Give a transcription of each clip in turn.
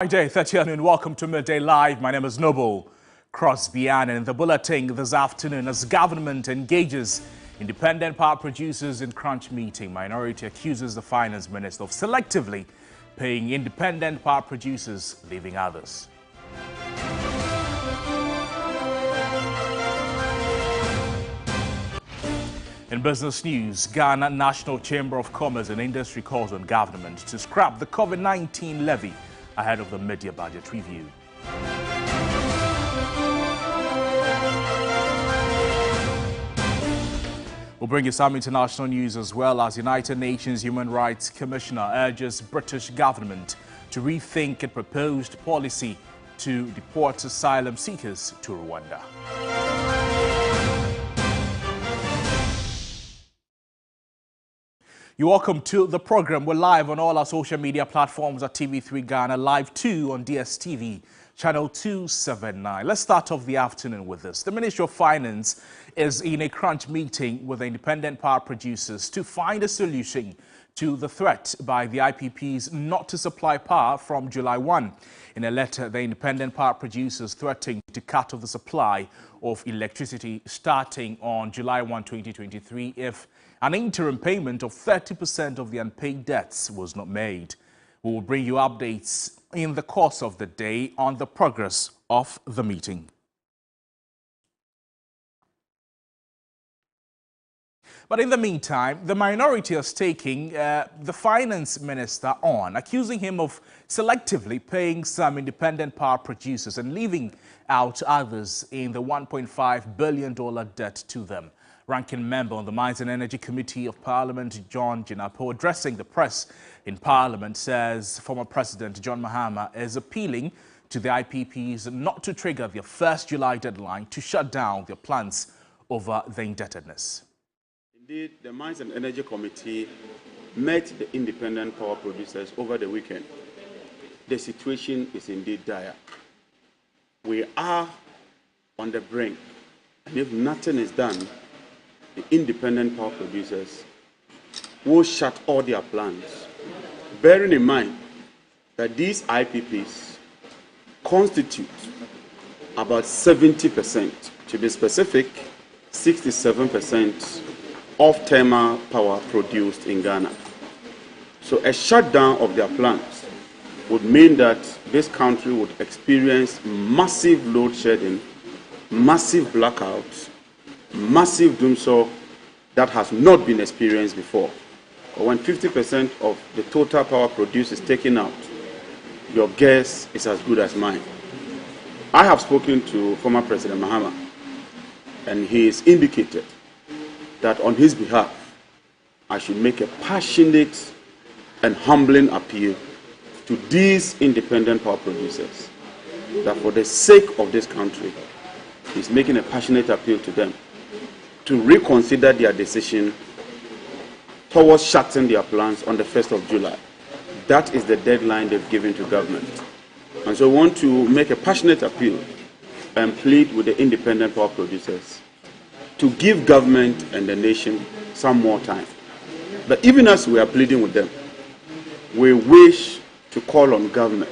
Good day, 30 and welcome to Midday Live. My name is Noble Crosby, and in the bulletin this afternoon, as government engages independent power producers in crunch meeting, minority accuses the finance minister of selectively paying independent power producers, leaving others. In business news, Ghana National Chamber of Commerce and Industry calls on government to scrap the COVID-19 levy ahead of the mid-year budget review. We'll bring you some international news as well, as United Nations Human Rights Commissioner urges British government to rethink its proposed policy to deport asylum seekers to Rwanda. You're welcome to the program. We're live on all our social media platforms at TV3 Ghana, live 2 on DSTV, channel 279. Let's start off the afternoon with this. The Ministry of Finance is in a crunch meeting with the independent power producers to find a solution to the threat by the IPPs not to supply power from July 1. In a letter, the independent power producers threatening to cut off the supply of electricity starting on July 1, 2023 if an interim payment of 30% of the unpaid debts was not made. We will bring you updates in the course of the day on the progress of the meeting. But in the meantime, the minority is taking the finance minister on, accusing him of selectively paying some independent power producers and leaving out others in the $1.5 billion debt to them. Ranking member on the Mines and Energy Committee of Parliament, John Jinapor, addressing the press in Parliament, says former President John Mahama is appealing to the IPPs not to trigger their 1st July deadline to shut down their plans over the indebtedness. Indeed, the Mines and Energy Committee met the independent power producers over the weekend. The situation is indeed dire. We are on the brink, and if nothing is done, the independent power producers will shut all their plants, bearing in mind that these IPPs constitute about 70%, to be specific, 67% of thermal power produced in Ghana. So a shutdown of their plants would mean that this country would experience massive load shedding, massive blackouts, massive doomsday that has not been experienced before. But when 50% of the total power produced is taken out, your guess is as good as mine. I have spoken to former President Mahama, and he has indicated that on his behalf, I should make a passionate and humbling appeal to these independent power producers, that for the sake of this country, he's making a passionate appeal to them to reconsider their decision towards shutting their plants on the 1st of July. That is the deadline they've given to government. And so we want to make a passionate appeal and plead with the independent power producers to give government and the nation some more time. But even as we are pleading with them, we wish to call on government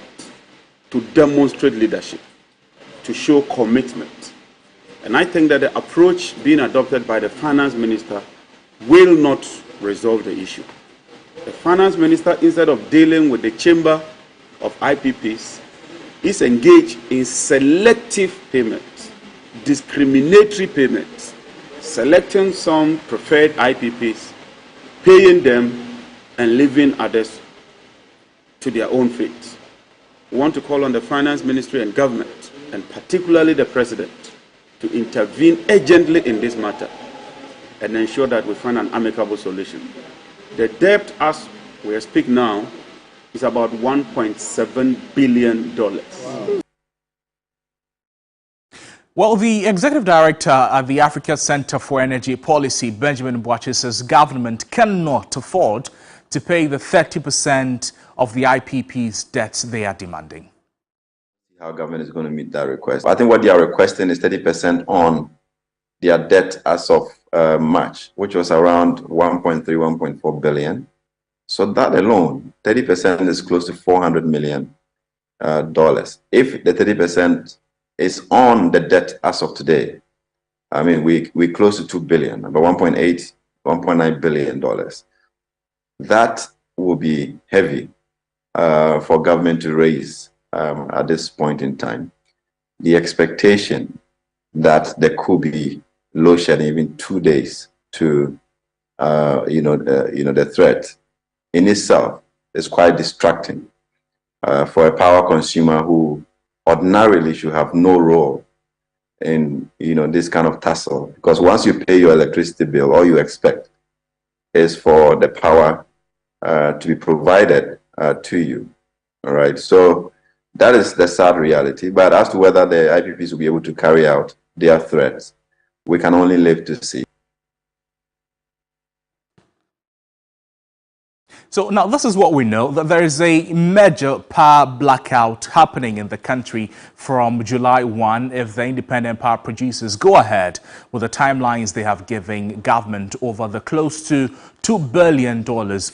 to demonstrate leadership, to show commitment. And I think that the approach being adopted by the finance minister will not resolve the issue. The finance minister, instead of dealing with the chamber of IPPs, is engaged in selective payments, discriminatory payments, selecting some preferred IPPs, paying them, and leaving others to their own fate. We want to call on the finance ministry and government, and particularly the president, to intervene urgently in this matter and ensure that we find an amicable solution. The debt, as we speak now, is about $1.7 billion. Wow. Well, the executive director at the Africa Center for Energy Policy, Benjamin Boakye, says government cannot afford to pay the 30% of the IPP's debts they are demanding. How government is going to meet that request. I think what they are requesting is 30% on their debt as of March, which was around 1.3, 1.4 billion. So that alone, 30% is close to 400 million. If the 30% is on the debt as of today, I mean, we're close to $2 billion, about $1.9 billion. That will be heavy for government to raise at this point in time. The expectation that there could be load shedding even 2 days to, the threat in itself is quite distracting for a power consumer who ordinarily should have no role in this kind of tussle, because once you pay your electricity bill, all you expect is for the power to be provided to you. All right, so that is the sad reality. But as to whether the IPPs will be able to carry out their threats, we can only live to see. So now this is what we know, that there is a major power blackout happening in the country from July 1 if the independent power producers go ahead with the timelines they have given government over the close to $2 billion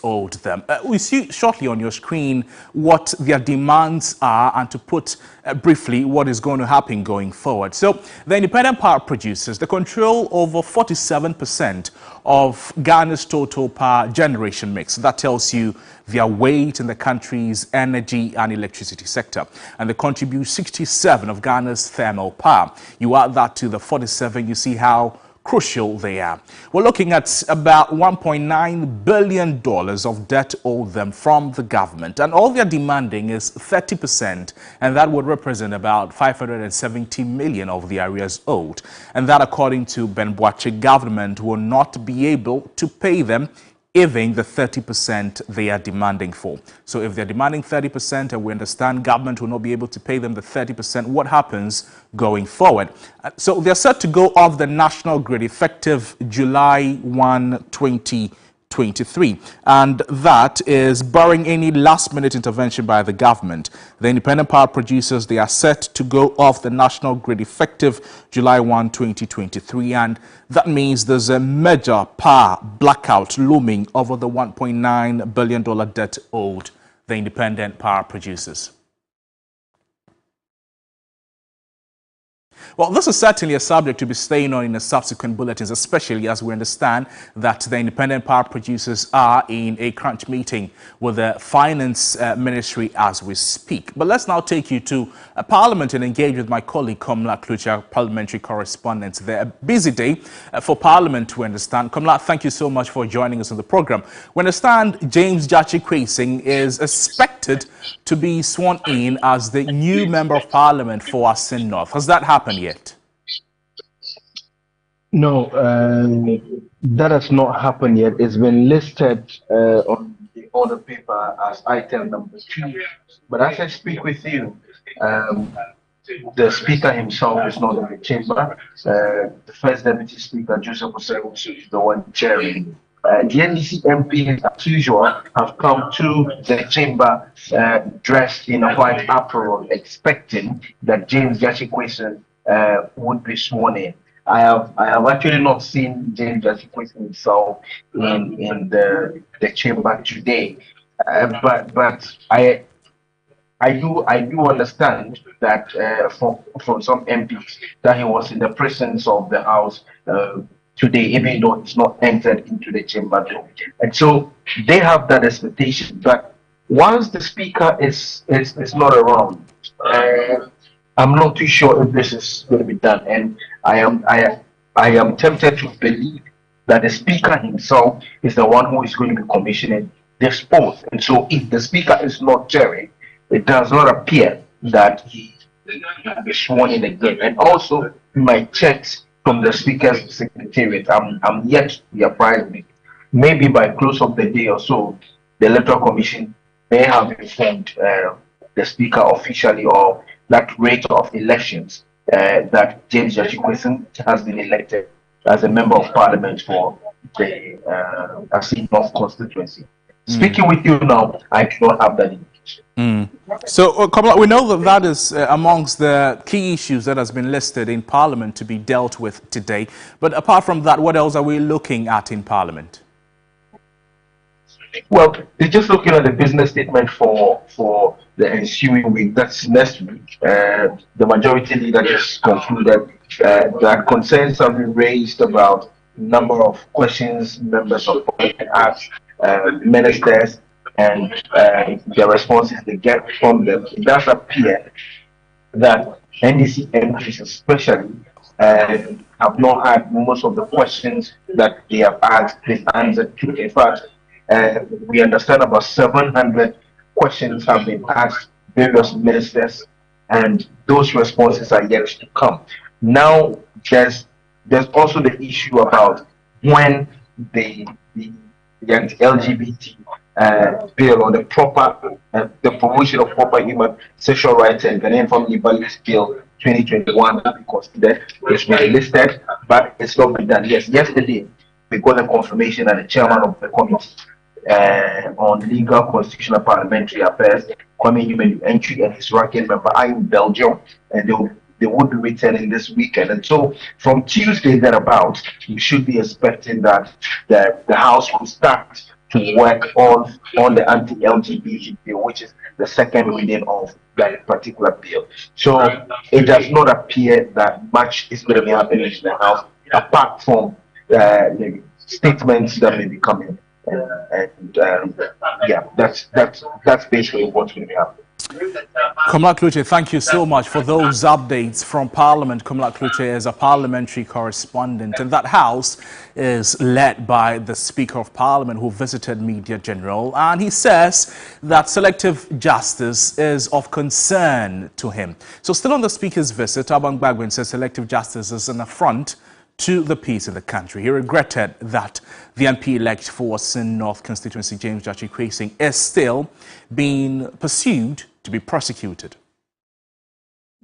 owed them. We see shortly on your screen what their demands are and to put briefly what is going to happen going forward. So the independent power producers, they control over 47% of Ghana's total power generation mix. That tells you their weight in the country's energy and electricity sector. And they contribute 67% of Ghana's thermal power. You add that to the 47, you see how crucial they are. We're looking at about $1.9 billion of debt owed them from the government, and all they're demanding is 30%, and that would represent about 570 million of the arrears owed, and that, according to Ben Boakye, government will not be able to pay them even the 30% they are demanding for. So if they're demanding 30% and we understand government will not be able to pay them the 30%, what happens going forward? So they're set to go off the national grid effective July 1, 2023. And that is barring any last-minute intervention by the government. The independent power producers, they are set to go off the national grid effective July 1, 2023. And that means there's a major power blackout looming over the $1.9 billion debt owed the independent power producers. Well, this is certainly a subject to be staying on in the subsequent bulletins, especially as we understand that the independent power producers are in a crunch meeting with the Finance Ministry as we speak. But let's now take you to Parliament and engage with my colleague Komla Klucha, parliamentary correspondent there. A busy day for Parliament, we understand. Komla, thank you so much for joining us on the program. We understand James Gyakye Quayson is expected to be sworn in as the new Member of Parliament for Assin North. Has that happened yet? No, that has not happened yet. It's been listed on the order paper as item number 2. But as I speak with you, the Speaker himself is not in the chamber. The First Deputy Speaker, Joseph Osei, is the one chairing. The NDC MPs, as usual, have come to the chamber dressed in a white apron, expecting that James Gyakye Quayson would be sworn in. I have actually not seen James Gyakye Quayson himself in the chamber today, but I do understand that from some MPs that he was in the presence of the House today, even though he's not entered into the chamber door. And so they have that expectation. But once the Speaker is not around, I'm not too sure if this is going to be done. And I am tempted to believe that the Speaker himself is the one who is going to be commissioning this post. And so if the Speaker is not chairing, it does not appear that he will be sworn in again. And also, my checks from the Speaker's secretariat, I'm yet to be apprised with. Maybe by close of the day or so, the Electoral Commission may have informed the Speaker officially of that rate of elections that James Gyakye Quayson has been elected as a Member of Parliament for the Assin North constituency. Speaking with you now, I do not have that indication. So, Kamala, we know that is amongst the key issues that has been listed in Parliament to be dealt with today. But apart from that, what else are we looking at in Parliament? Well, they're just looking at the business statement for the ensuing week. That's next week. The majority leader just concluded that concerns have been raised about number of questions members of parliament ask ministers and the responses they get from them. It does appear that NDC MPs especially have not had most of the questions that they have asked been answered to. In fact, we understand about 700 questions have been asked various ministers, and those responses are yet to come. Now, there's also the issue about when the LGBT bill, or the proper the promotion of proper human sexual rights and Ghanaian Family Values Bill 2021 because it's been listed, but it's not been done. Yes, yesterday we got a confirmation that the chairman of the committee on legal, constitutional, parliamentary affairs, Kwame Nyumedu Entry, and his ranking member are in Belgium, and they would be returning this weekend. And so from Tuesday thereabouts, you should be expecting that the House will start to work on the anti-LGBT bill, which is the second reading of that particular bill. So it does not appear that much is going to be happening in the House, apart from the statements that may be coming. Yeah, that's basically what's going to be happening. Komla Klutse, thank you so much for those updates from Parliament. Komla Klutse is a parliamentary correspondent, and that house is led by the Speaker of Parliament, who visited Media General, and he says that selective justice is of concern to him. So still on the Speaker's visit, Abang Bagwin says selective justice is an affront to the peace in the country. He regretted that the MP-elect for Asin North constituency, James Gyakye Quayson, is still being pursued to be prosecuted.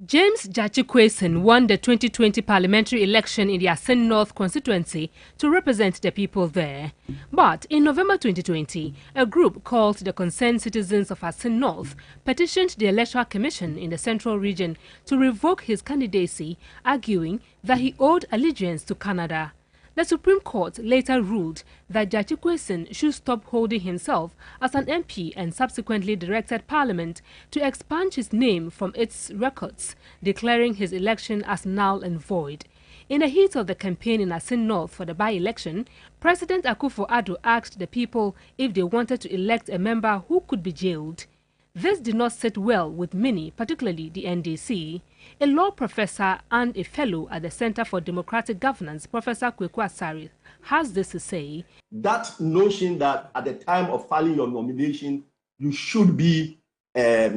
James Gyakye Quayson won the 2020 parliamentary election in the Asin North constituency to represent the people there. But in November 2020, a group called the Concerned Citizens of Asin North petitioned the Electoral Commission in the Central Region to revoke his candidacy, arguing that he owed allegiance to Canada. The Supreme Court later ruled that Gyakye Quayson should stop holding himself as an MP and subsequently directed Parliament to expunge his name from its records, declaring his election as null and void. In the heat of the campaign in Asin North for the by-election, President Akufo-Addo asked the people if they wanted to elect a member who could be jailed. This did not sit well with many, particularly the NDC. A law professor and a fellow at the Center for Democratic Governance, Professor Kweku Asare, has this to say. That notion that at the time of filing your nomination, you should be a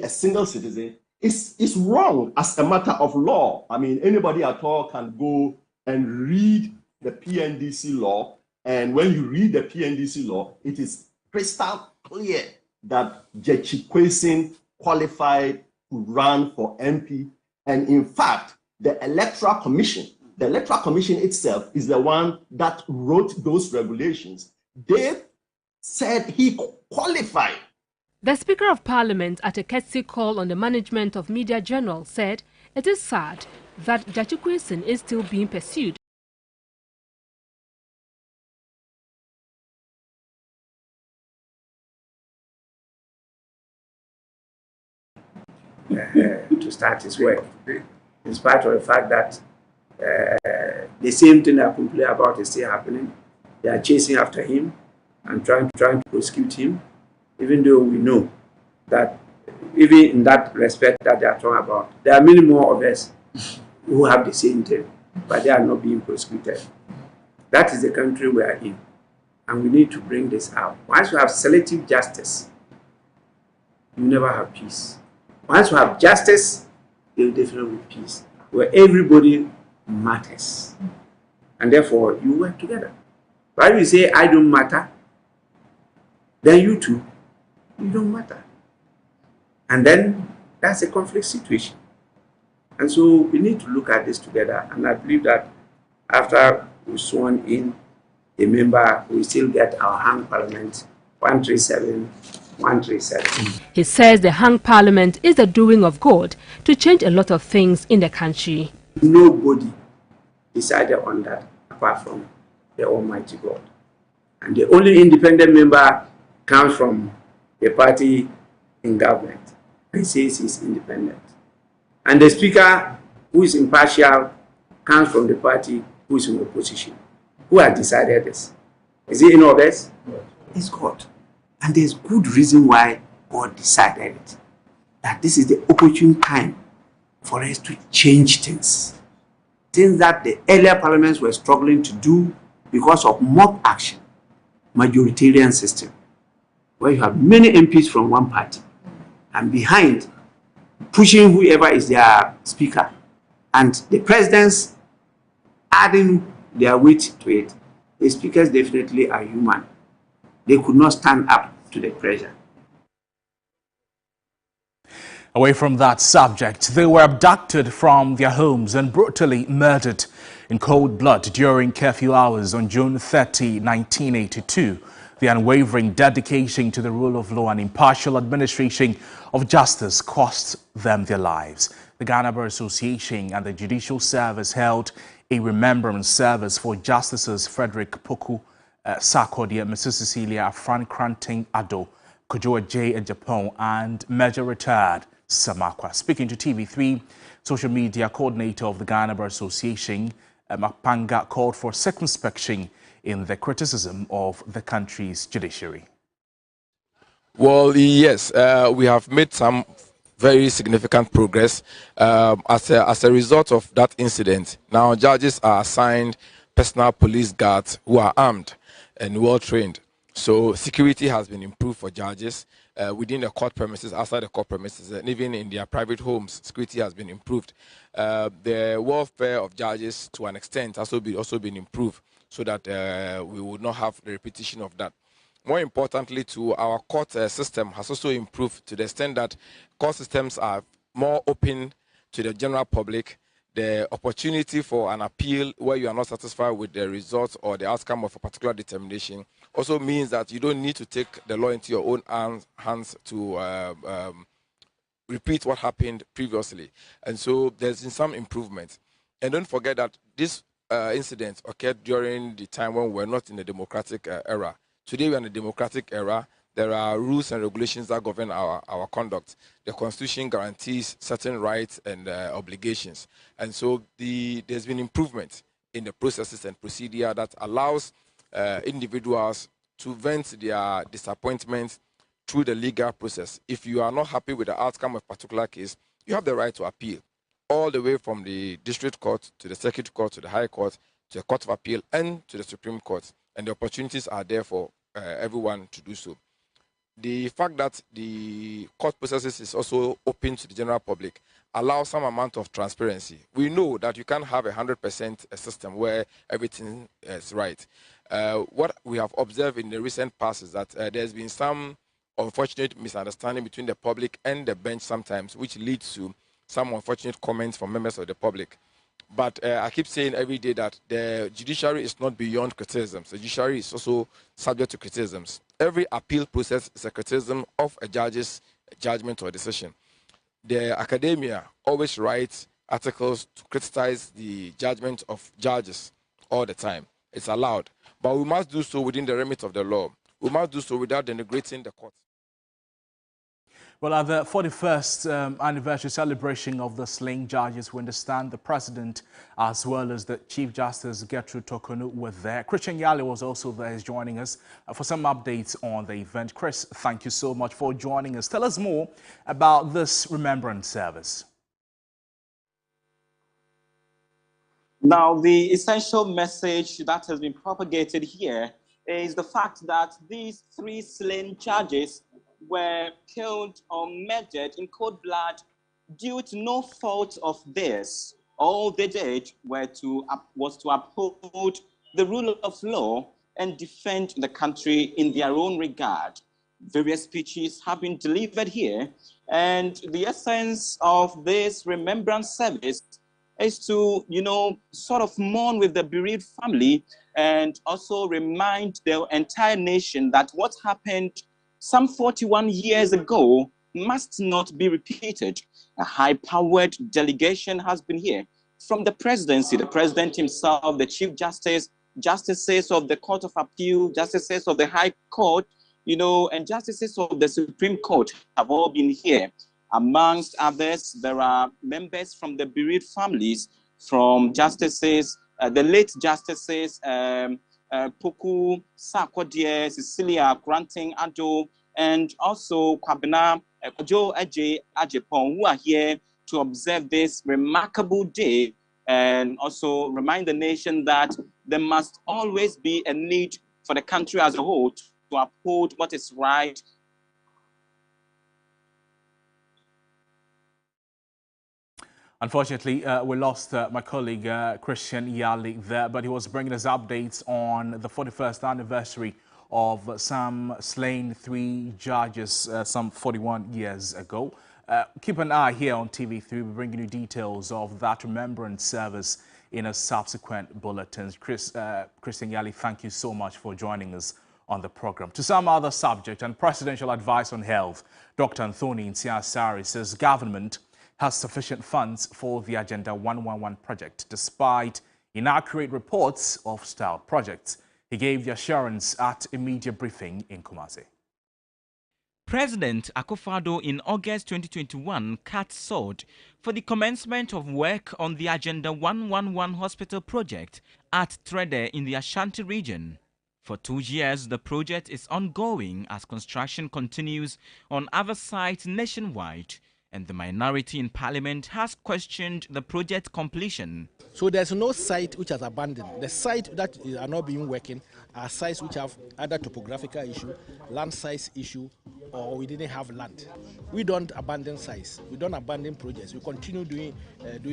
single citizen is wrong as a matter of law. I mean, anybody at all can go and read the PNDC law, and when you read the PNDC law, it is crystal clear that Gyakye Quayson qualified to run for MP. And in fact, the Electoral Commission itself is the one that wrote those regulations. They said he qualified. The Speaker of Parliament, at a courtesy call on the management of Media General, said it is sad that Gyakye Quayson is still being pursued. To start his work, in spite of the fact that the same thing I complain about is still happening. They are chasing after him and trying to prosecute him, even though we know that even in that respect that they are talking about, there are many more of us who have the same thing, but they are not being prosecuted. That is the country we are in, and we need to bring this out. Once you have selective justice, you never have peace. Once you have justice, there will definitely be peace, where everybody matters. And therefore, you work together. But if you say, I don't matter, then you too, you don't matter. And then that's a conflict situation. And so we need to look at this together. And I believe that after we sworn in a member, we still get our hung parliament 137. He says the hung parliament is the doing of God to change a lot of things in the country. Nobody decided on that apart from the Almighty God. And the only independent member comes from the party in government and says he's independent. And the speaker, who is impartial, comes from the party who is in opposition. Who has decided this? Is it any of us? It's God. And there's good reason why God decided it. That this is the opportune time for us to change things. Things that the earlier parliaments were struggling to do because of mob action, majoritarian system, where you have many MPs from one party and behind pushing whoever is their speaker, and the presidents adding their weight to it. The speakers definitely are human. They could not stand up to the pressure. Away from that subject, they were abducted from their homes and brutally murdered in cold blood during curfew hours on June 30, 1982. The unwavering dedication to the rule of law and impartial administration of justice cost them their lives. The Ghana Bar Association and the Judicial Service held a remembrance service for Justices Frederick Poku Sarkodie, Mrs. Cecilia Afran Kranting Ado, Kojoa J. Japan, and Major Retired Samakwa. Speaking to TV3, social media coordinator of the Ghana Bar Association, Mapanga, called for circumspection in the criticism of the country's judiciary. Well, yes, we have made some very significant progress as a result of that incident. Now, judges are assigned personal police guards who are armed and well trained. So security has been improved for judges within the court premises, outside the court premises, and even in their private homes. Security has been improved. The welfare of judges, to an extent, has also been improved, so that we would not have the repetition of that. More importantly, our court system has also improved to the extent that court systems are more open to the general public. The opportunity for an appeal where you are not satisfied with the results or the outcome of a particular determination also means that you don't need to take the law into your own hands to repeat what happened previously. And so there's been some improvement. And don't forget that this incident occurred during the time when we're not in the democratic era. Today we're in a democratic era. There are rules and regulations that govern our conduct. The Constitution guarantees certain rights and obligations. And so there's been improvement in the processes and procedure that allows individuals to vent their disappointment through the legal process. If you are not happy with the outcome of a particular case, you have the right to appeal, all the way from the district court to the circuit court to the high court to the court of appeal and to the Supreme Court. And the opportunities are there for everyone to do so. The fact that the court processes is also open to the general public allows some amount of transparency. We know that you can't have 100% system where everything is right. What we have observed in the recent past is that there's been some unfortunate misunderstanding between the public and the bench sometimes, which leads to some unfortunate comments from members of the public. But I keep saying every day that the judiciary is not beyond criticisms. The judiciary is also subject to criticisms. Every appeal process is a criticism of a judge's judgment or decision. The academia always writes articles to criticize the judgment of judges all the time. It's allowed. But we must do so within the remit of the law. We must do so without denigrating the court. Well, at the 41st anniversary celebration of the slain judges, we understand the President as well as the Chief Justice Gertrude Torkornoo were there. Christian Yali was also there, is joining us for some updates on the event. Chris, thank you so much for joining us. Tell us more about this remembrance service. Now, the essential message that has been propagated here is the fact that these three slain judges were killed or murdered in cold blood due to no fault of theirs. All they did was to uphold the rule of law and defend the country in their own regard. Various speeches have been delivered here, and the essence of this remembrance service is to, sort of mourn with the bereaved family and also remind the entire nation that what happened some 41 years ago must not be repeated. A high-powered delegation has been here from the presidency, the president himself, the Chief Justice, justices of the Court of Appeal, justices of the High Court, you know, and justices of the Supreme Court have all been here. Amongst others, there are members from the bereaved families, from justices, the late justices, Poku Sarkodie, Cecilia Granting Ado, and also Kwabena Kojo Ajepong, who are here to observe this remarkable day and also remind the nation that there must always be a need for the country as a whole to uphold what is right. Unfortunately, we lost my colleague Christian Yali there, but he was bringing us updates on the 41st anniversary of some slain 3 judges some 41 years ago. Keep an eye here on TV3. We're bringing you details of that remembrance service in a subsequent bulletins. Christian Yali, thank you so much for joining us on the program. To some other subject and presidential advice on health, Dr. Anthony Nsiah-Asare says government has sufficient funds for the Agenda 111 project, despite inaccurate reports of stalled projects. He gave the assurance at a media briefing in Kumasi. President Akufo-Addo in August 2021 cut short for the commencement of work on the Agenda 111 hospital project at Trede in the Ashanti region. For 2 years, the project is ongoing as construction continues on other sites nationwide, and the minority in parliament has questioned the project completion. So there's no site which has abandoned. The sites that are not being working are sites which have either topographical issue, land size issue, or we didn't have land. We don't abandon sites. We don't abandon projects. We continue doing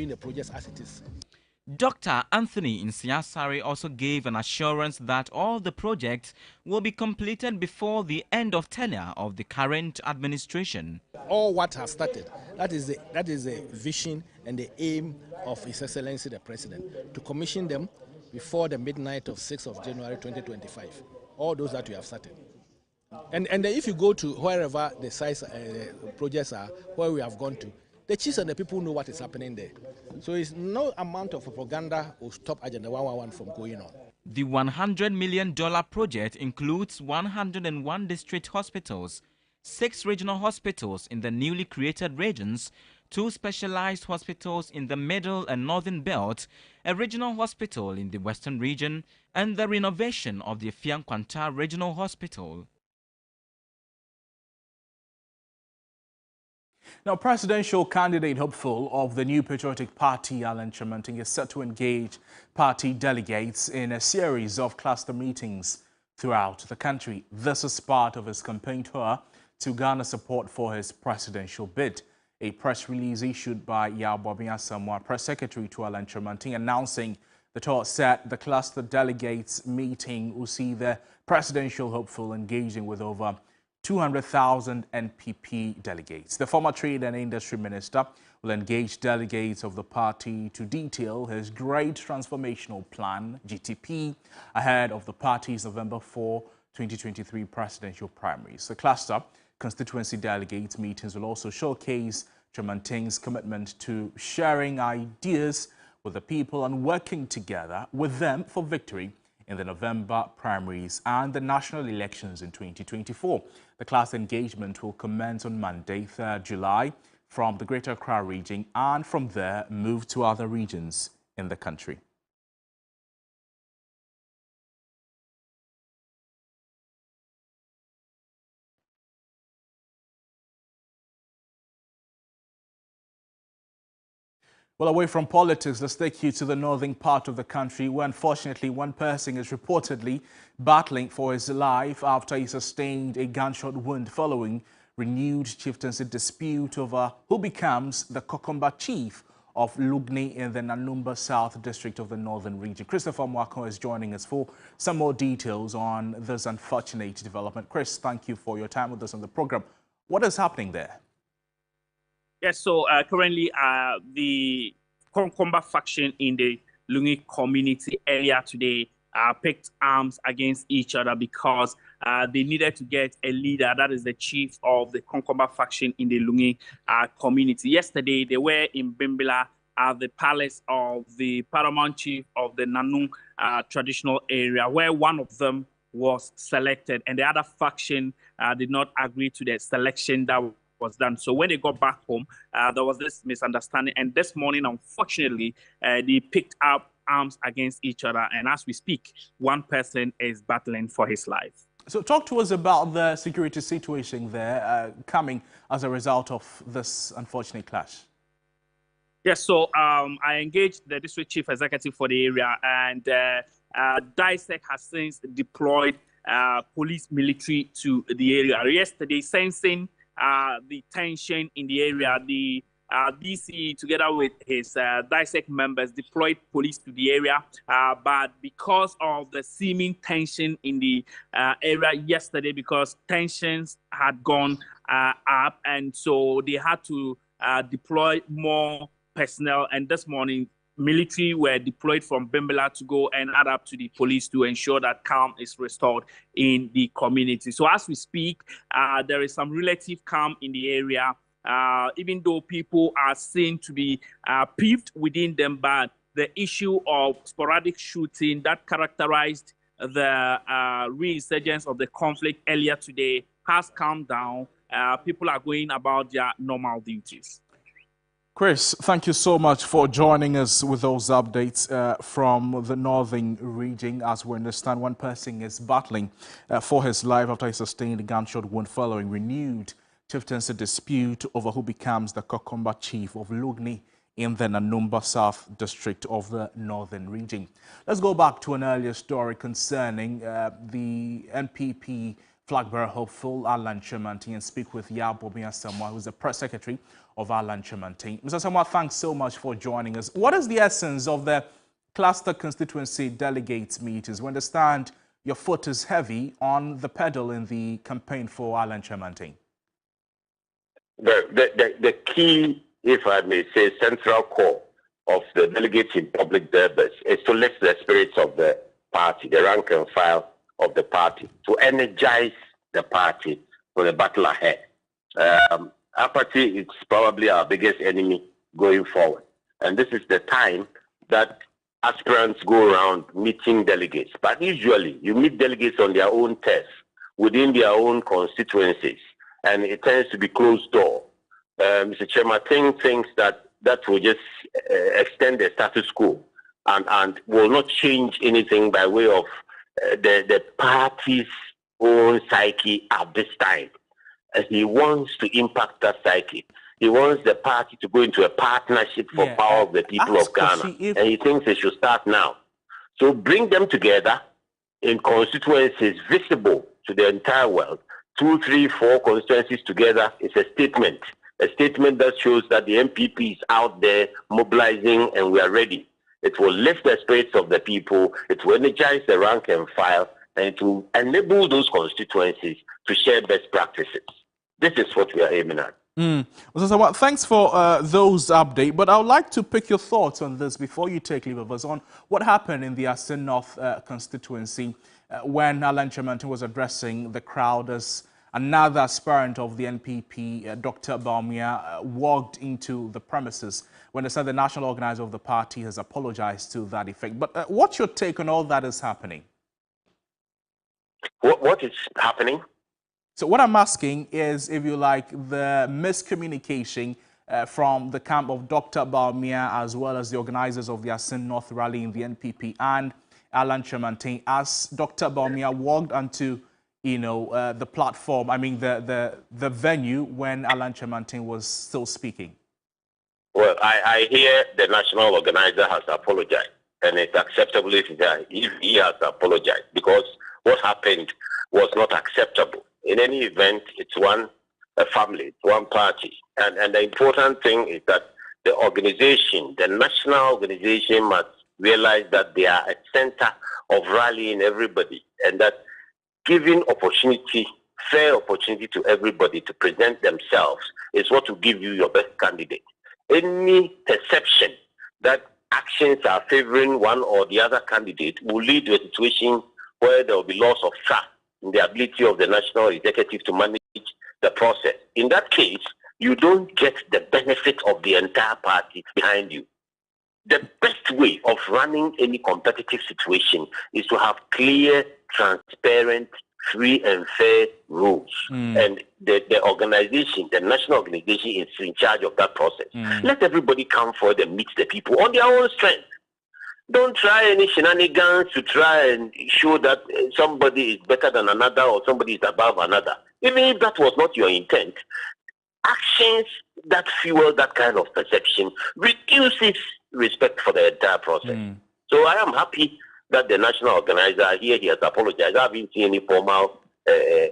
the projects as it is. Dr. Anthony Nsiah-Asare also gave an assurance that all the projects will be completed before the end of tenure of the current administration. All what has started, that is the vision and the aim of His Excellency the President, to commission them before the midnight of 6th of January 2025. All those that we have started. And if you go to wherever the size projects are, where we have gone to, the chiefs and the people know what is happening there. So it's no amount of propaganda will stop Agenda 111 from going on. The $100 million project includes 101 district hospitals, 6 regional hospitals in the newly created regions, 2 specialized hospitals in the middle and northern belt, a regional hospital in the western region, and the renovation of the Fiankwanta Regional Hospital. Now, presidential candidate hopeful of the New Patriotic Party, Alan Kyerematen, is set to engage party delegates in a series of cluster meetings throughout the country. This is part of his campaign tour to garner support for his presidential bid. A press release issued by Yaw Bobby Asamoah, press secretary to Alan Kyerematen, announcing the tour said the cluster delegates meeting will see the presidential hopeful engaging with over 200,000 NPP delegates. The former Trade and Industry Minister will engage delegates of the party to detail his Great Transformational Plan, GTP, ahead of the party's November 4, 2023 presidential primaries. The cluster constituency delegates meetings will also showcase Kyerematen's commitment to sharing ideas with the people and working together with them for victory in the November primaries and the national elections in 2024. The class engagement will commence on Monday, 3rd July, from the Greater Accra region, and from there move to other regions in the country. Well, away from politics, let's take you to the northern part of the country, where unfortunately one person is reportedly battling for his life after he sustained a gunshot wound following renewed chieftaincy dispute over who becomes the Kokomba chief of Lugni in the Nanumba South district of the northern region. Christopher Mwako is joining us for some more details on this unfortunate development. Chris, thank you for your time with us on the program. What is happening there? Yes, so currently the Kokomba faction in the Lungi community area today picked arms against each other because they needed to get a leader, that is the chief of the Kokomba faction in the Lungi community. Yesterday, they were in Bimbila at the palace of the paramount chief of the Nanung traditional area, where one of them was selected and the other faction did not agree to the selection that was done. So when they got back home, there was this misunderstanding. And this morning, unfortunately, they picked up arms against each other. And as we speak, one person is battling for his life. So talk to us about the security situation there coming as a result of this unfortunate clash. Yes, so I engaged the district chief executive for the area, and DISEC has since deployed police military to the area. Yesterday, sensing the tension in the area, the DC, together with his DISEC members, deployed police to the area. But because of the seeming tension in the area yesterday, because tensions had gone up, and so they had to deploy more personnel. And this morning, military were deployed from Bimbala to go and add up to the police to ensure that calm is restored in the community. So as we speak, there is some relative calm in the area, even though people are seen to be peeved within them. But the issue of sporadic shooting that characterized the resurgence of the conflict earlier today has calmed down. People are going about their normal duties. Chris, thank you so much for joining us with those updates from the northern region. As we understand, one person is battling for his life after he sustained a gunshot wound following renewed chieftaincy dispute over who becomes the Kokomba chief of Lugni in the Nanumba South district of the northern region. Let's go back to an earlier story concerning the NPP flag bearer hopeful Alan Kyerematen and speak with Yabomi Asamoah, who's the press secretary of Alan Kyerematen. Mr. Asamoah, thanks so much for joining us. What is the essence of the cluster constituency delegates meetings? We understand your foot is heavy on the pedal in the campaign for Alan Kyerematen. The key, if I may say, central core of the delegates in public service is to lift the spirits of the party, the rank and file of the party, to energize the party for the battle ahead. Apathy is probably our biggest enemy going forward. And this is the time that aspirants go around meeting delegates. But usually, you meet delegates on their own turf, within their own constituencies, and it tends to be closed door. Mr. Kyerematen thinks that will just extend the status quo and will not change anything by way of the party's own psyche at this time. He wants to impact that psyche. He wants the party to go into a partnership for power of the people of Ghana. And he thinks it should start now. So bring them together in constituencies visible to the entire world. 2, 3, 4 constituencies together is a statement that shows that the MPP is out there mobilizing and we are ready. It will lift the spirits of the people, it will energize the rank and file, and it will enable those constituencies to share best practices. This is what we are aiming at. So, thanks for those updates, but I would like to pick your thoughts on this before you take leave of us on what happened in the Asin North constituency when Alan Kyerematen was addressing the crowd as another aspirant of the NPP, Dr. Bawumia, walked into the premises when they said the national organizer of the party has apologized to that effect. But what's your take on all that is happening? What is happening? So what I'm asking is, if you like, the miscommunication from the camp of Dr. Bawumia as well as the organizers of the Asin North rally in the NPP and Alan Kyerematen as Dr. Bawumia walked onto, the platform, the venue when Alan Kyerematen was still speaking. Well, I hear the national organizer has apologized, and it's acceptable if he has apologized, because what happened was not acceptable. In any event, it's a family, it's one party. And the important thing is that the organization, the national organization, must realize that they are a center of rallying everybody, and that giving fair opportunity to everybody to present themselves is what will give you your best candidate. Any perception that actions are favoring one or the other candidate will lead to a situation where there will be loss of trust in the ability of the national executive to manage the process. In that case, you don't get the benefit of the entire party behind you. the best way of running any competitive situation is to have clear, transparent, free and fair rules. And the organization, the national organization, is in charge of that process. Let everybody come forward and meet the people on their own strength. Don't try any shenanigans to try and show that somebody is better than another or somebody is above another. Even if that was not your intent, actions that fuel that kind of perception reduces respect for the entire process. So I am happy that the national organizer here, he has apologized. I haven't seen any formal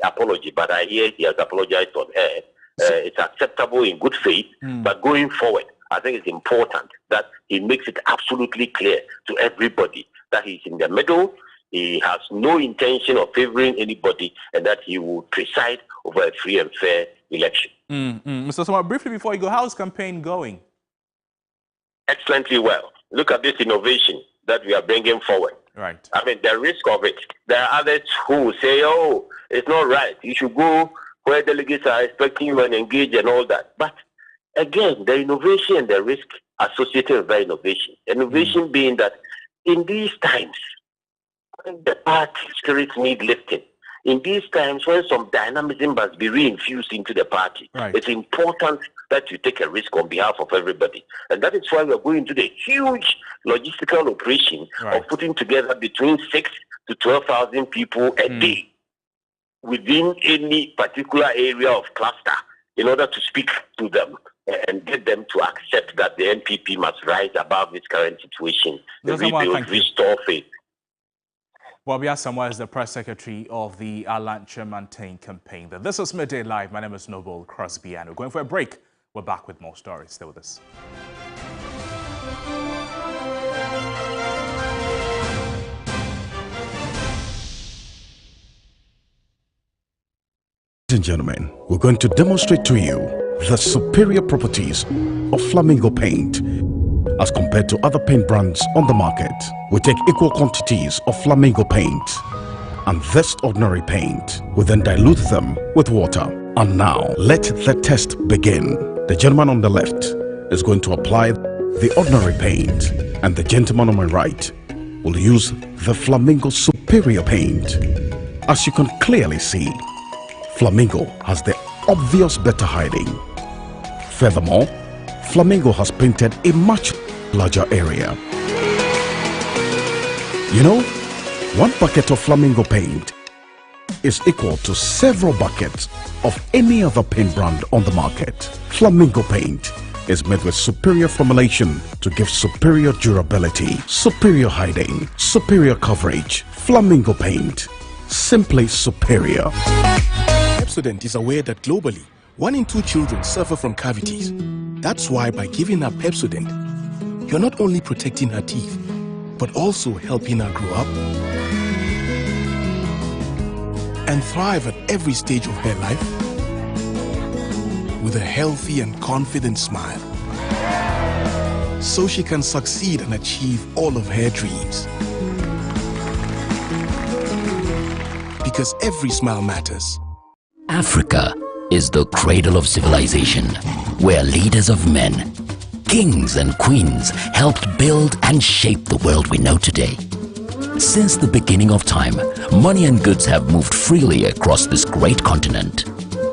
apology, but I hear he has apologized on air. It's acceptable in good faith, but going forward, I think it's important that he makes it absolutely clear to everybody that he's in the middle, he has no intention of favoring anybody, and that he will preside over a free and fair election. Mr. Soma, briefly before you go, how's campaign going? Excellently well. Look at this innovation that we are bringing forward. Right. I mean, the risk of it. There are others who say, oh, it's not right. You should go where delegates are expecting you and engage and all that. But again, the innovation and the risk associated with that innovation. Innovation being that in these times, when the party spirits need lifting, in these times when some dynamism must be reinfused into the party, it's important that you take a risk on behalf of everybody. And that is why we are going to the huge logistical operation of putting together between 6,000 to 12,000 people a day within any particular area of cluster in order to speak to them and get them to accept that the NPP must rise above its current situation, rebuild, restore faith. Bobia Samoa is the press secretary of the Alanche Maintain campaign. This is Midday Live. My name is Noble Crosby, and we're going for a break. We're back with more stories. Stay with us. Ladies and gentlemen, we're going to demonstrate to you the superior properties of Flamingo paint as compared to other paint brands on the market. We take equal quantities of Flamingo paint and this ordinary paint. We then dilute them with water. And now, let the test begin. The gentleman on the left is going to apply the ordinary paint, and the gentleman on my right will use the Flamingo superior paint. As you can clearly see, Flamingo has the obvious better hiding. Furthermore, Flamingo has painted a much larger area. You know, one bucket of Flamingo paint is equal to several buckets of any other paint brand on the market. Flamingo paint is made with superior formulation to give superior durability, superior hiding, superior coverage. Flamingo paint, simply superior. Pepsodent is aware that globally, 1 in 2 children suffer from cavities. That's why by giving her Pepsodent, you're not only protecting her teeth, but also helping her grow up and thrive at every stage of her life with a healthy and confident smile, so she can succeed and achieve all of her dreams. Because every smile matters. Africa is the cradle of civilization, where leaders of men, kings and queens helped build and shape the world we know today. Since the beginning of time, money and goods have moved freely across this great continent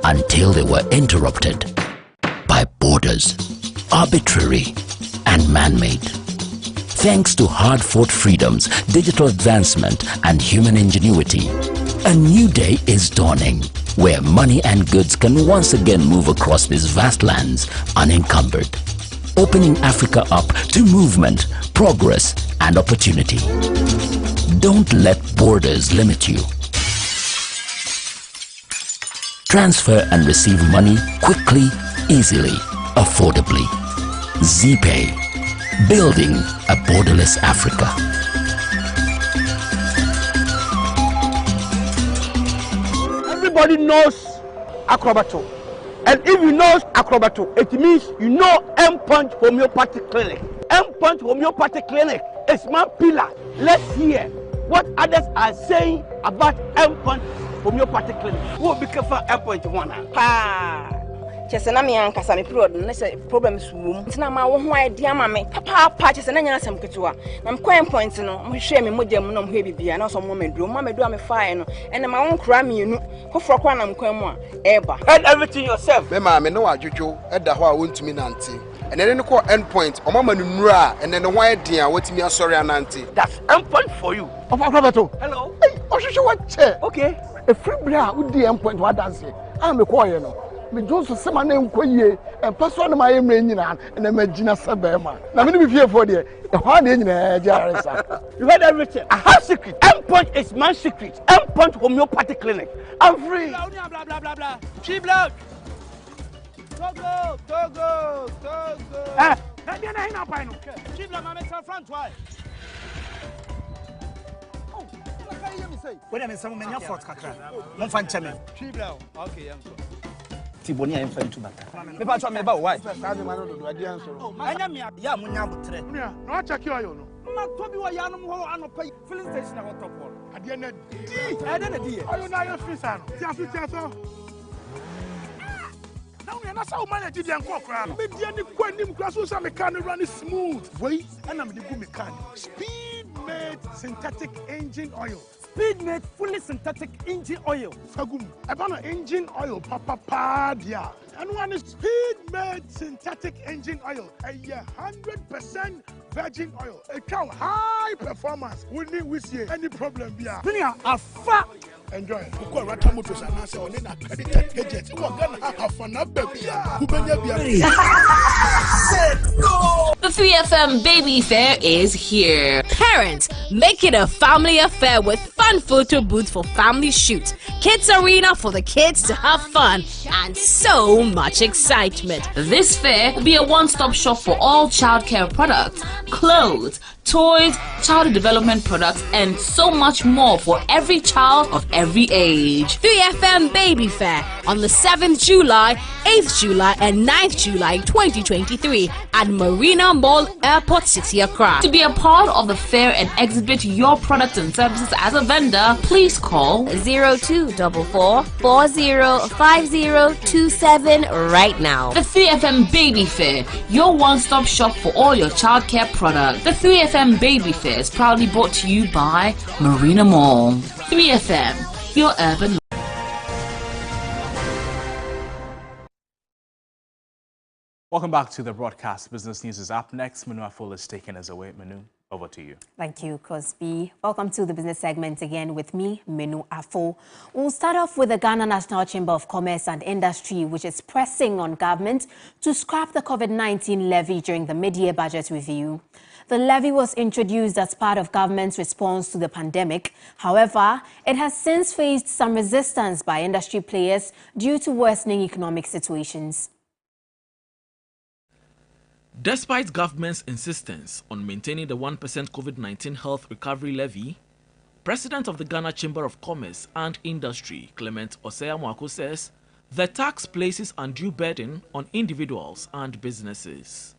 until they were interrupted by borders, arbitrary and man-made. Thanks to hard-fought freedoms, digital advancement and human ingenuity, a new day is dawning where money and goods can once again move across these vast lands unencumbered, opening Africa up to movement, progress, and opportunity. Don't let borders limit you. Transfer and receive money quickly, easily, affordably. ZPay, building a borderless Africa. Everybody knows Acrobato. And if you know Acrobato, it means you know M-Punch Homeopathic Clinic. M-Punch Homeopathic Clinic is my pillar. Let's hear what others are saying about M-Punch Homeopathic Clinic. Who will be careful M-Punch one? Chese na me ankasa me period no say problems wom. Ntina ma wo ho idea ma me. Papa chese na nya asem ketewa. Na me coin point no mo hwe me modem no mo hwe bibia na so mo meduro. Ma meduro me fire no. Ene ma won kra me enu. Kofro kwa na mkwan mu a eba. And everything yourself. Me ma me no adwodwo eda ho a wontumi nante. And then you call endpoint. O mama no nura and then the wire dia wetimi asori anante. That's endpoint for you. Ofa Roberto. Hello. Hey, ohwehwe what chair. Okay. A free bra wo di endpoint what dance. I me call you no. Me Joseph sema na enkoyie. En person na my emre nyina na magina sebema. Na me no be fie for there. The one dey nyina jaresa. You heard everything. I have secret. Endpoint is my secret. Endpoint homeopathic clinic. I'm free. Blah blah blah blah blah. She blood. Togo. Na bien na hina pai no. She blood ma me tell front why. Oh, what can you say? When I'm some menya fort kakra. Mon fan cheme. She blood. Okay, yam so. Tiboni am fan to bata. Me pa me ba why? Anya me ya munya botre. No check you no. Ma to bi wa ya no ho anopa filling station na top wall. Ade na di. Ade na di. Ayo na yo fisa no. Ti aso. Now we are not so managed to be media ni kwenim klaso sa mechanic run smooth. Wait, and I'm the good mechanic. Speed made synthetic engine oil. Speed made fully synthetic engine oil. Sagum. About engine oil, papa dia. And one is speed made synthetic engine oil. A 100% virgin oil. A cow high performance. We need we see any problem here. Dunia afa. Enjoy. Kuko rata motors and say only na accredited agent. Who gonna have fun baby. Who benya The 3FM Baby Fair is here. Parents, make it a family affair with fun photo booths for family shoots, kids arena for the kids to have fun, and so much excitement. This fair will be a one-stop shop for all childcare products, clothes, toys, child development products, and so much more for every child of every age. 3FM Baby Fair on the 7th July, 8th July, and 9th July 2023 at Marina Mall, Airport City, Accra. To be a part of the fair and exhibit your products and services as a vendor, please call 0244 405027 right now. The 3FM Baby Fair, your one-stop shop for all your childcare products. The 3FM Baby Fair is proudly brought to you by Marina Mall. 3FM, your urban. Welcome back to the broadcast. Business News is up next. Manu Afol is taking us away. Manu, over to you. Thank you, Cosby. Welcome to the business segment again with me, Manu Afol. We'll start off with the Ghana National Chamber of Commerce and Industry, which is pressing on government to scrap the COVID-19 levy during the mid-year budget review. The levy was introduced as part of government's response to the pandemic. However, it has since faced some resistance by industry players due to worsening economic situations. Despite government's insistence on maintaining the 1% COVID-19 health recovery levy, President of the Ghana Chamber of Commerce and Industry, Clement Osei-Amoako, says the tax places undue burden on individuals and businesses.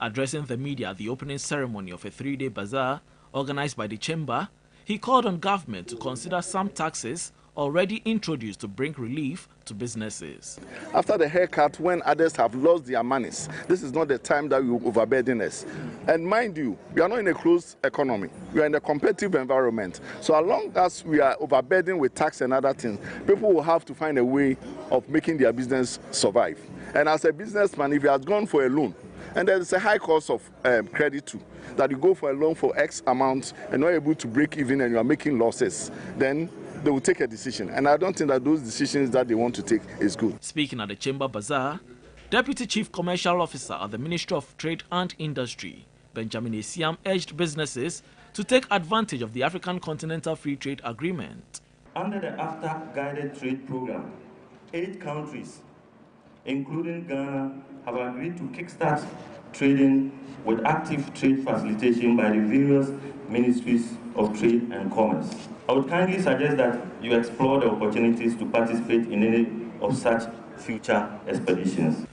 Addressing the media at the opening ceremony of a 3-day bazaar organized by the Chamber, he called on government to consider some taxes already introduced to bring relief to businesses. After the haircut, when others have lost their monies, this is not the time that we will overburden us. And mind you, we are not in a closed economy. We are in a competitive environment. So as long as we are overburdened with tax and other things, people will have to find a way of making their business survive. And as a businessman, if you have gone for a loan, and there is a high cost of credit too, that you go for a loan for X amount and not able to break even and you are making losses, then they will take a decision. And I don't think that those decisions that they want to take is good. Speaking at the Chamber Bazaar, Deputy Chief Commercial Officer at the Ministry of Trade and Industry, Benjamin Esiam, urged businesses to take advantage of the African Continental Free Trade Agreement. Under the AFTA Guided Trade Program, 8 countries, including Ghana, have agreed to kickstart trading with active trade facilitation by the various ministries of trade and commerce. I would kindly suggest that you explore the opportunities to participate in any of such future expeditions.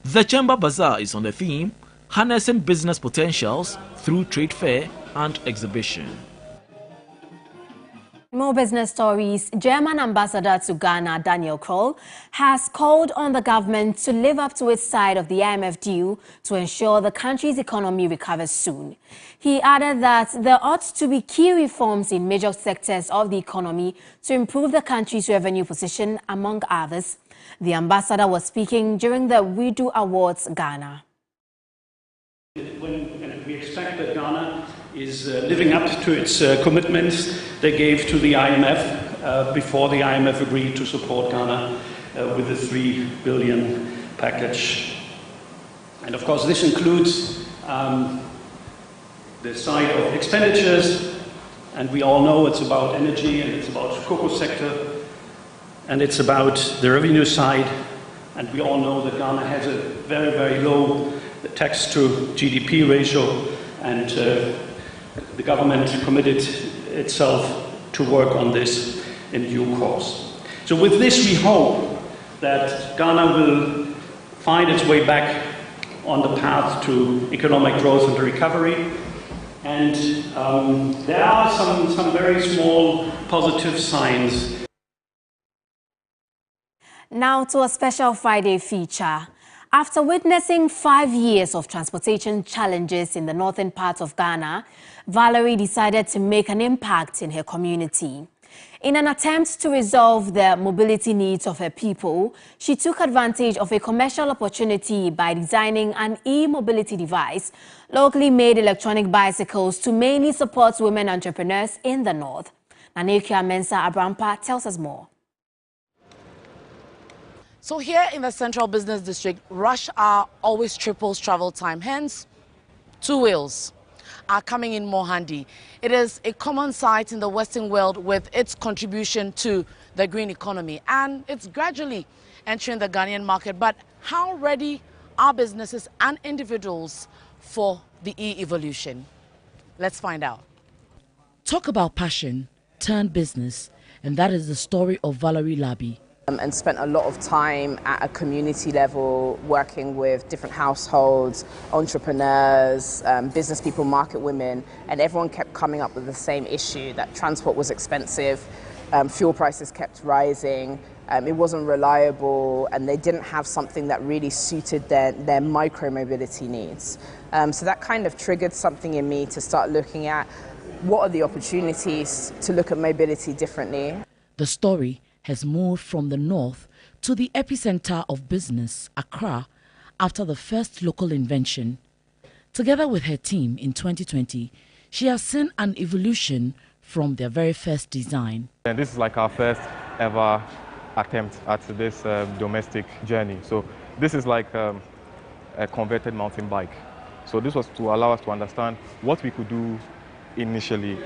The Chamber Bazaar is on the theme, harnessing business potentials through trade fair and exhibition. More business stories. German ambassador to Ghana, Daniel Kroll, has called on the government to live up to its side of the IMF deal to ensure the country's economy recovers soon. He added that there ought to be key reforms in major sectors of the economy to improve the country's revenue position, among others. The ambassador was speaking during the WIDU Awards Ghana. We expect that Ghana is living up to its commitments they gave to the IMF before the IMF agreed to support Ghana with the 3 billion package. And of course this includes the side of expenditures, and we all know it's about energy and it's about the cocoa sector and it's about the revenue side, and we all know that Ghana has a very, very low tax to GDP ratio, and the government committed itself to work on this in due course. So with this, we hope that Ghana will find its way back on the path to economic growth and recovery. And there are some very small positive signs. Now to a special Friday feature. After witnessing 5 years of transportation challenges in the northern part of Ghana, Valerie decided to make an impact in her community. In an attempt to resolve the mobility needs of her people, she took advantage of a commercial opportunity by designing an e-mobility device, locally made electronic bicycles to mainly support women entrepreneurs in the north. Nanekia Mensa Abrampa tells us more. So here in the Central Business District, rush hour always triples travel time. Hence, two wheels are coming in more handy. It is a common sight in the Western world with its contribution to the green economy, and it's gradually entering the Ghanaian market. But how ready are businesses and individuals for the e-evolution? Let's find out. Talk about passion, turn business, and that is the story of Valerie Labi. And spent a lot of time at a community level working with different households, entrepreneurs, business people, market women, and everyone kept coming up with the same issue, that transport was expensive, fuel prices kept rising, it wasn't reliable, and they didn't have something that really suited their micro-mobility needs. So that kind of triggered something in me to start looking at what are the opportunities to look at mobility differently. The story has moved from the north to the epicenter of business, Accra, after the first local invention. Together with her team in 2020, she has seen an evolution from their very first design. And this is like our first ever attempt at this domestic journey. So this is like a converted mountain bike. So this was to allow us to understand what we could do initially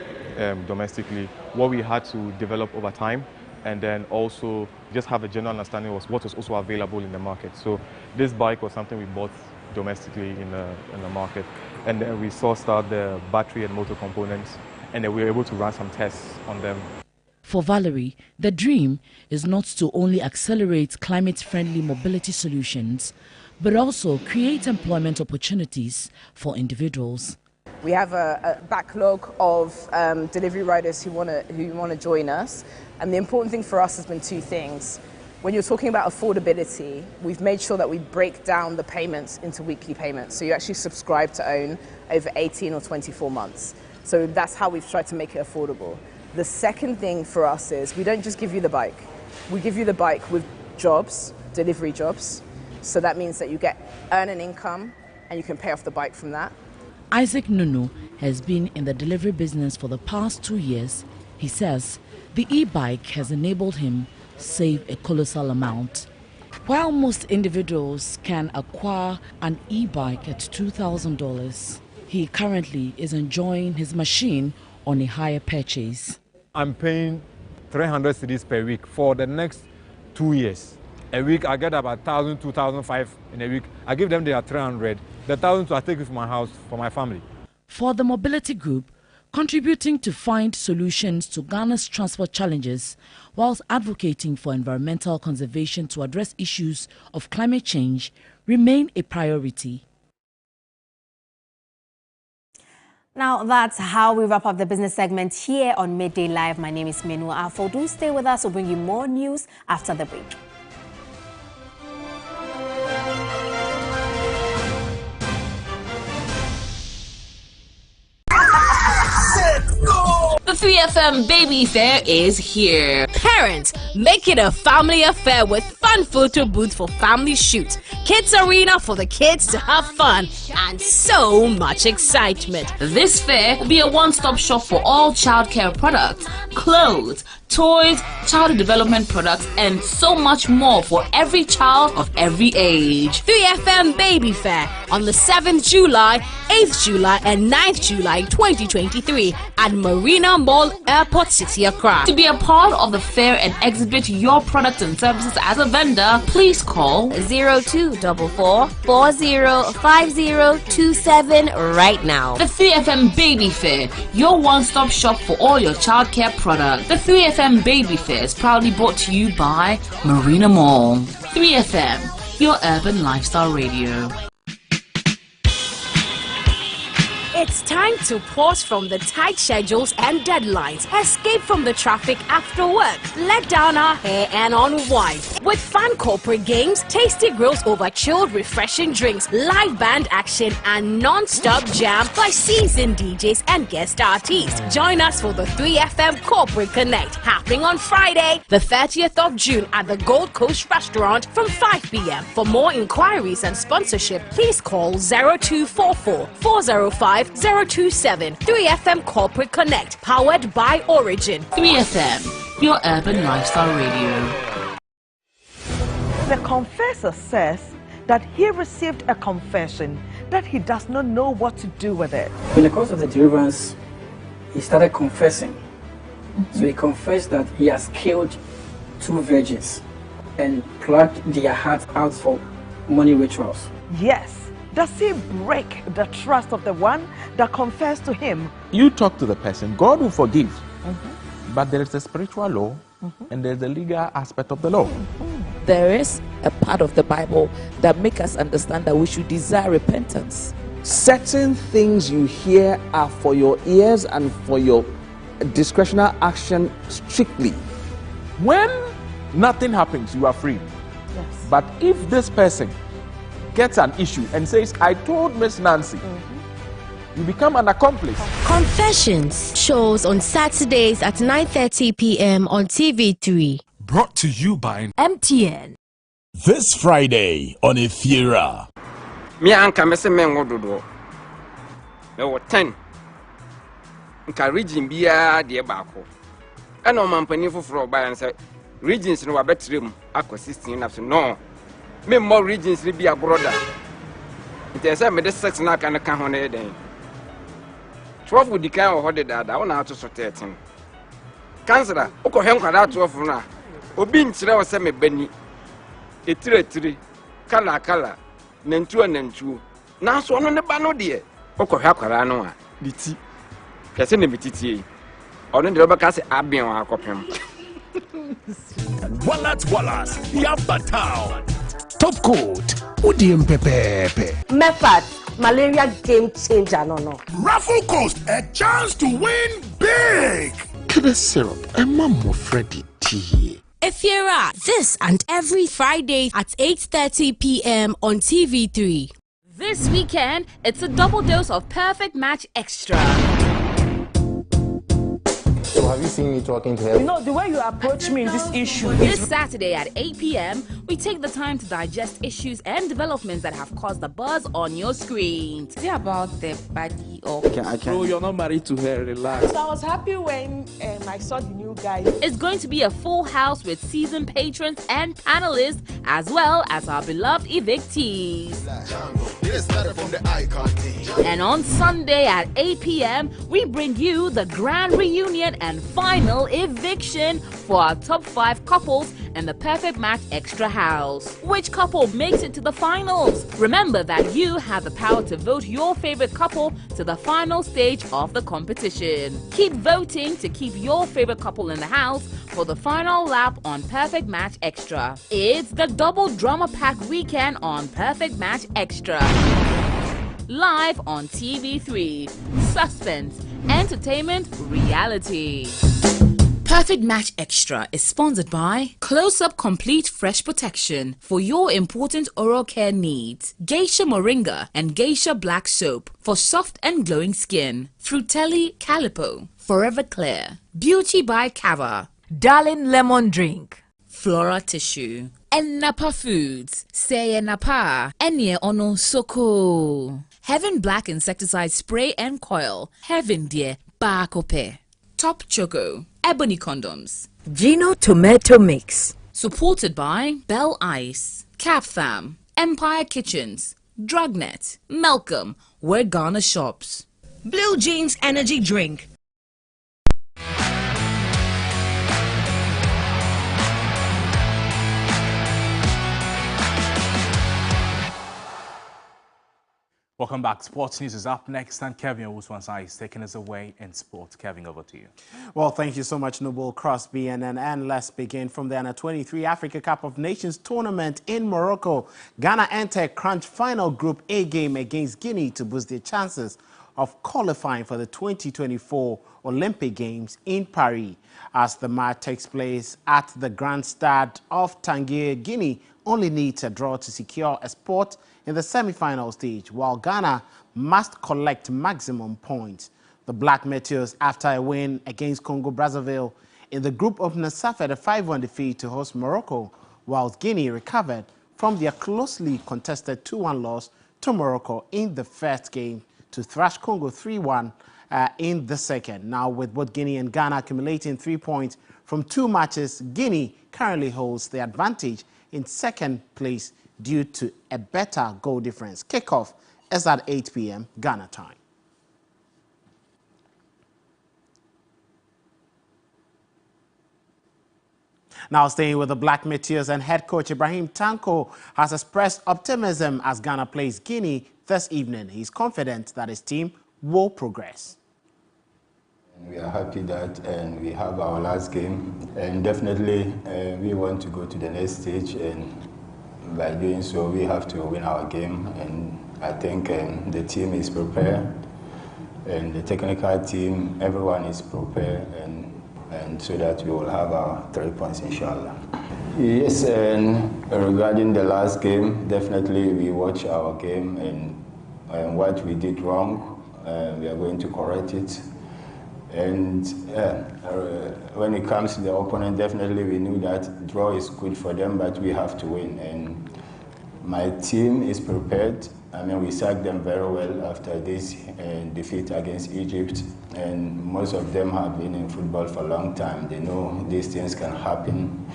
domestically, what we had to develop over time, and then also just have a general understanding of what was also available in the market. So this bike was something we bought domestically in the market, and then we sourced out the battery and motor components, and then we were able to run some tests on them. For Valerie, the dream is not to only accelerate climate-friendly mobility solutions, but also create employment opportunities for individuals. We have a backlog of delivery riders who want to join us. And the important thing for us has been two things. When you're talking about affordability, we've made sure that we break down the payments into weekly payments. So you actually subscribe to own over 18 or 24 months. So that's how we've tried to make it affordable. The second thing for us is we don't just give you the bike. We give you the bike with jobs, delivery jobs. So that means that you earn an income and you can pay off the bike from that. Isaac Nunu has been in the delivery business for the past 2 years. He says the e-bike has enabled him save a colossal amount. While most individuals can acquire an e-bike at $2,000, he currently is enjoying his machine on a higher purchase. I'm paying 300 cedis per week for the next 2 years. A week I get about 1,000, 2,500 in a week. I give them their 300. The 1,000 I take it from my house for my family. For the Mobility Group, contributing to find solutions to Ghana's transport challenges whilst advocating for environmental conservation to address issues of climate change remain a priority. Now, that's how we wrap up the business segment here on Midday Live. My name is Menu Afo. Do stay with us. We'll bring you more news after the break. The 3FM Baby Fair is here. Parents, make it a family affair with fun photo booth for family shoots, kids arena for the kids to have fun, and so much excitement. This fair will be a one-stop shop for all childcare products, clothes, toys, child development products, and so much more for every child of every age. 3FM Baby Fair on the 7th July, 8th July, and 9th July 2023 at Marina Mall, Airport City, Accra. To be a part of the fair and exhibit your products and services as a vendor, please call 0244 405027 right now. The 3FM Baby Fair, your one-stop shop for all your childcare products. The 3FM Baby Fair is proudly brought to you by Marina Mall. 3FM, your urban lifestyle radio. It's time to pause from the tight schedules and deadlines, escape from the traffic after work, let down our hair and unwind. With fun corporate games, tasty grills over chilled refreshing drinks, live band action and non-stop jam by seasoned DJs and guest artists. Join us for the 3FM Corporate Connect, happening on Friday, the 30th of June at the Gold Coast Restaurant from 5 p.m. For more inquiries and sponsorship, please call 0244 405 027. 3FM Corporate Connect, powered by Origin. 3FM, your urban lifestyle radio. The confessor says that he received a confession that he does not know what to do with it. In the course of the deliverance, he started confessing. So he confessed that he has killed 2 virgins and plucked their hearts out for money rituals. Yes. Does he break the trust of the one that confessed to him? You talk to the person, God will forgive. But there is a spiritual law and there's a legal aspect of the law. There is a part of the Bible that makes us understand that we should desire repentance. Certain things you hear are for your ears and for your discretionary action strictly. When nothing happens, you are free. Yes. But if this person gets an issue and says, I told Miss Nancy, you become an accomplice. Confessions shows on Saturdays at 9:30 p.m. on TV3. Brought to you by MTN. This Friday on Efiera. Me anka me se men wododo. Me wo 10. Nka region bia de baako. Ana o mampani foforo ba yan se regions no wa betrem akọ 16 na so no. Me more regions ni bia broda. It is me the 6 na kan ka ho na den. 12 would decline or hold that I want to so 13. Councillor, oko hen kwada 12 na. Obi nkyere o se me bani. Etire kala nantuo. Na so no ne ba no de. Oko hwa kwara no a. Diti. Pese ne bititie. Ono de obeka se abian akopem. Wallas, Yaba Town. Top coat, Udim Pepe. Method, malaria game changer, no. Raffle Coast, a chance to win big. Kidney syrup, Mama Freddy tea. Efiera, this and every Friday at 8:30 p.m. on TV3. This weekend, it's a double dose of Perfect Match Extra. So have you seen me talking to her? You know, the way you approach me in this issue This Saturday at 8 p.m., we take the time to digest issues and developments that have caused the buzz on your screens. Is it about the body or... Bro, you're not married to her, relax. So I was happy when I saw the new guy. It's going to be a full house with seasoned patrons and panelists, as well as our beloved evictees. And on Sunday at 8 p.m., we bring you the grand reunion and final eviction for our top 5 couples in the Perfect Match Extra house. Which couple makes it to the finals? Remember that you have the power to vote your favorite couple to the final stage of the competition. Keep voting to keep your favorite couple in the house for the final lap on Perfect Match Extra. It's the double drama pack weekend on Perfect Match Extra. live on TV3. Suspense, entertainment, reality. Perfect Match Extra is sponsored by Close-Up Complete Fresh Protection for your important oral care needs. Geisha Moringa and Geisha Black Soap for soft and glowing skin. Frutelli Calipo, Forever Clear. Beauty by Cava. Darling Lemon Drink. Flora Tissue. And Napa Foods. Say Napa. Enye Ono Soko. Heaven Black Insecticide Spray and Coil. Heaven Dear Bakope. Top Choco. Ebony Condoms. Gino Tomato Mix. Supported by Bell Ice, Capfam, Empire Kitchens, Drugnet, Malcolm, Where Ghana Shops. Blue Jeans Energy Drink. Welcome back. Sports News is up next, and Kevin Owusu-Ansah is taking us away in sport. Kevin, over to you. Well, thank you so much, Noble Crosby. And let's begin from the Under-23 Africa Cup of Nations tournament in Morocco. Ghana entered crunch final Group A game against Guinea to boost their chances of qualifying for the 2024 Olympic Games in Paris. As the match takes place at the Grand Stade of Tangier, Guinea only needs a draw to secure a spot in the semi-final stage, while Ghana must collect maximum points. The Black Meteors, after a win against Congo-Brazzaville in the group opener, suffered a 5-1 defeat to host Morocco, while Guinea recovered from their closely contested 2-1 loss to Morocco in the first game to thrash Congo 3-1 in the second. Now, with both Guinea and Ghana accumulating 3 points from 2 matches, Guinea currently holds the advantage in second place due to a better goal difference. Kickoff is at 8 p.m. Ghana time. Now staying with the Black Meteors, and head coach Ibrahim Tanko has expressed optimism as Ghana plays Guinea this evening. He's confident that his team will progress. We are happy that we have our last game, and definitely we want to go to the next stage, and by doing so we have to win our game. And I think the team is prepared, and the technical team, everyone is prepared, and so that we will have our 3 points, inshallah. Yes, and regarding the last game, definitely we watch our game, and what we did wrong, we are going to correct it. And when it comes to the opponent, definitely we knew that draw is good for them, but we have to win. And my team is prepared. I mean, we sacked them very well after this defeat against Egypt. And most of them have been in football for a long time. They know these things can happen.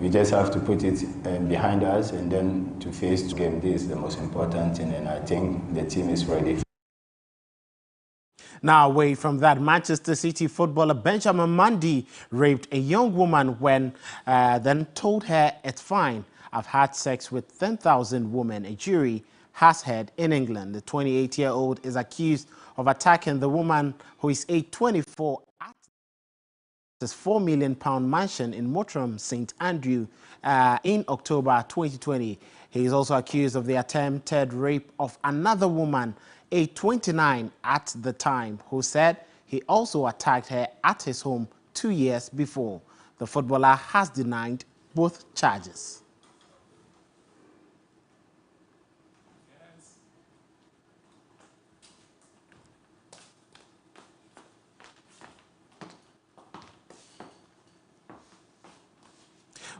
We just have to put it behind us and then to face the game. This is the most important thing, and I think the team is ready. Now, away from that, Manchester City footballer Benjamin Mendy raped a young woman when then told her it's fine. I've had sex with 10,000 women, a jury has heard in England. The 28-year-old is accused of attacking the woman, who is age 24, at his £4 million mansion in Mottram, St. Andrew in October 2020. He is also accused of the attempted rape of another woman, age 29 at the time, who said he also attacked her at his home 2 years before. The footballer has denied both charges.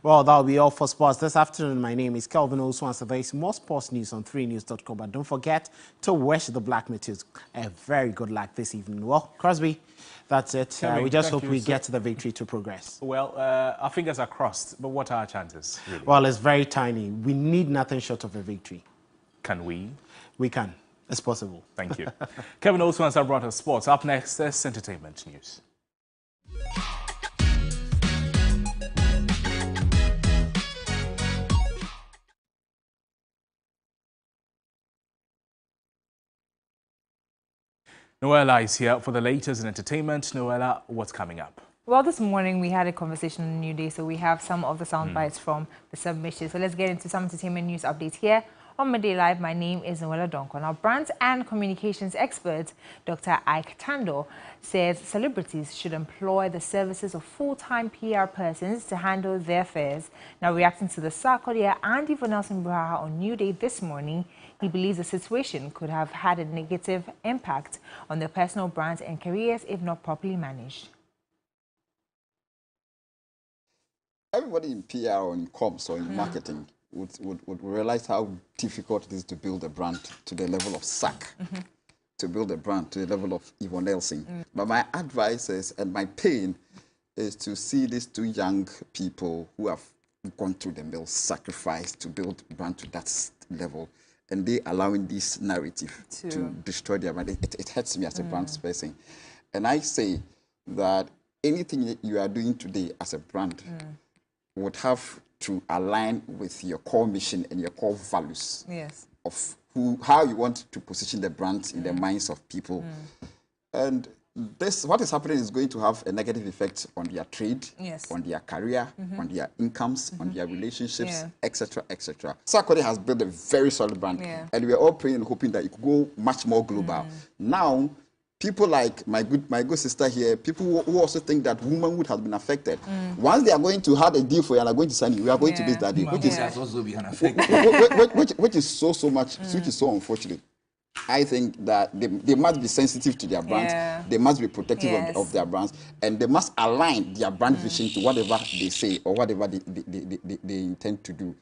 Well, that'll be all for sports this afternoon. My name is Kelvin Owusu-Ansah. There is more sports news on 3news.com. But don't forget to wish the Black Meteors a very good luck this evening. Well, Crosby, that's it. We just hope we get the victory to progress. Well, our fingers are crossed, but what are our chances, really? Well, it's very tiny. We need nothing short of a victory. Can we? We can. It's possible. Thank you. Kevin Owusu-Ansah brought us sports. Up next is entertainment news. Noella is here for the latest in entertainment. Noella, what's coming up? Well, this morning we had a conversation on New Day, so we have some of the sound bites from the submission. So let's get into some entertainment news updates here On Midday Live, my name is Noella Donko. Now, brand and communications expert Dr. Ike Tando says celebrities should employ the services of full-time PR persons to handle their affairs. Now, reacting to the Sarkodie and Yvonne Nelson Braha on New Day this morning, he believes the situation could have had a negative impact on their personal brands and careers if not properly managed. Everybody in PR or in comms or in marketing would realize how difficult it is to build a brand to the level of SAC, to build a brand to the level of Yvonne Nelson. But my advice is, and my pain is to see these two young people who have gone through the mill, sacrificed to build a brand to that level, and they allowing this narrative to destroy their brand. It hurts me as a brand person. And I say that anything you are doing today as a brand would have to align with your core mission and your core values of how you want to position the brand in the minds of people. And this, what is happening is going to have a negative effect on their trade, on their career, on their incomes, on their relationships, etc., etc. Sarkodie has built a very solid brand, and we are all praying and hoping that it could go much more global. Now, people like my good sister here, people who also think that womanhood has been affected. Once they are going to have a deal for you and are going to sign it, we are going to base that deal, which is so much, which is so unfortunate. I think that they must be sensitive to their brands, they must be protective of their brands, and they must align their brand vision to whatever they say or whatever they intend to do.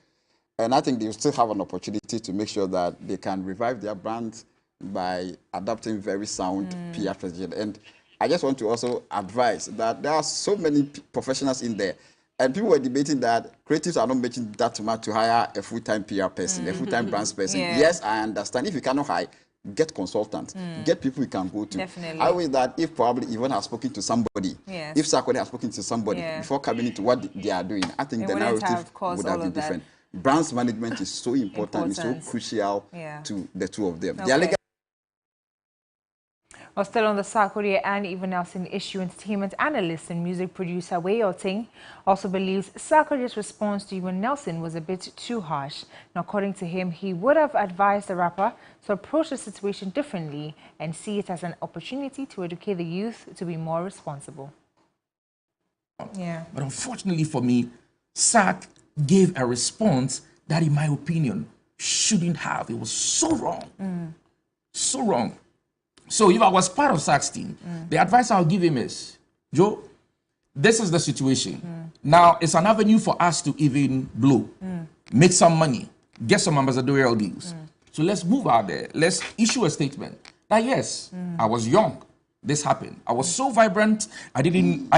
And I think they still have an opportunity to make sure that they can revive their brands by adopting very sound PR strategy. And I just want to also advise that there are so many professionals in there, and people were debating that creatives are not making that much to hire a full-time PR person, a full-time brands person. Yes, I understand. If you cannot hire, get consultants, get people you can go to. Definitely. I wish that if probably Yvonne has spoken to somebody, if Sarkodie has spoken to somebody before coming into what they are doing, I think the narrative would have been different. Brands management is so important, it's so crucial to the two of them. Well, still on the Sarkodie and Yvonne Nelson issue, entertainment analyst and music producer Wei Oting also believes Sarkodie's response to Yvonne Nelson was a bit too harsh. Now, according to him, he would have advised the rapper to approach the situation differently and see it as an opportunity to educate the youth to be more responsible. But unfortunately for me, SAC gave a response that, in my opinion, shouldn't have. It was so wrong. So wrong. So if I was part of SAC's team, the advice I'll give him is, Joe, this is the situation. Now, it's an avenue for us to even blow, make some money, get some ambassadorial deals. So let's move out there. Let's issue a statement that, yes, I was young. This happened. I was so vibrant. I mean,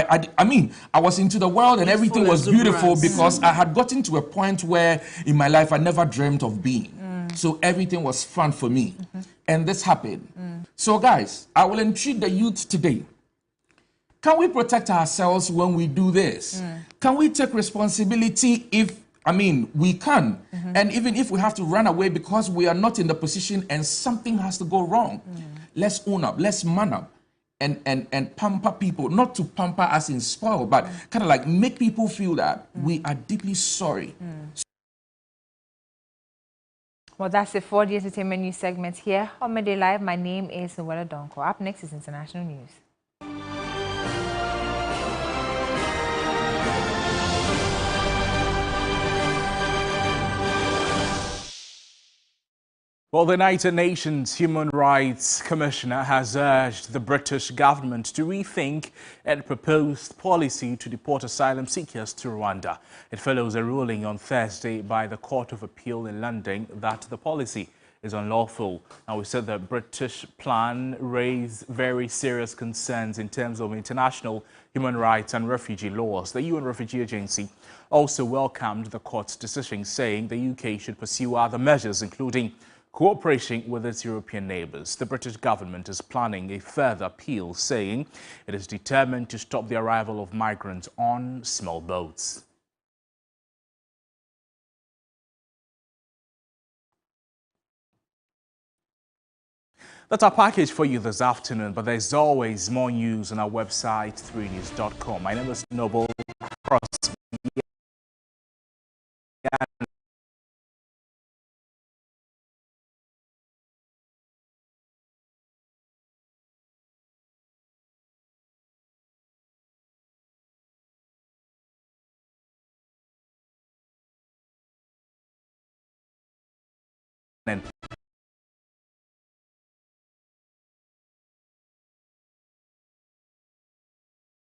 I was into the world and everything was beautiful because I had gotten to a point where in my life I never dreamt of being. So everything was fun for me. And this happened. So guys, I will entreat the youth today. Can we protect ourselves when we do this? Can we take responsibility if, we can. And even if we have to run away because we are not in the position and something has to go wrong, let's own up, let's man up. And pamper people, not to pamper us in spoil, but kind of like make people feel that we are deeply sorry. Well, that's it for the entertainment news segment here on Midday Live. My name is Noella Donko. Up next is international news. Well, the United Nations Human Rights Commissioner has urged the British government to rethink its proposed policy to deport asylum seekers to Rwanda. It follows a ruling on Thursday by the Court of Appeal in London that the policy is unlawful. Now, we said the British plan raised very serious concerns in terms of international human rights and refugee laws. The UN Refugee Agency also welcomed the court's decision, saying the UK should pursue other measures, including cooperating with its European neighbours. The British government is planning a further appeal, saying it is determined to stop the arrival of migrants on small boats. That's our package for you this afternoon, but there's always more news on our website, 3news.com. My name is Noble Crosby.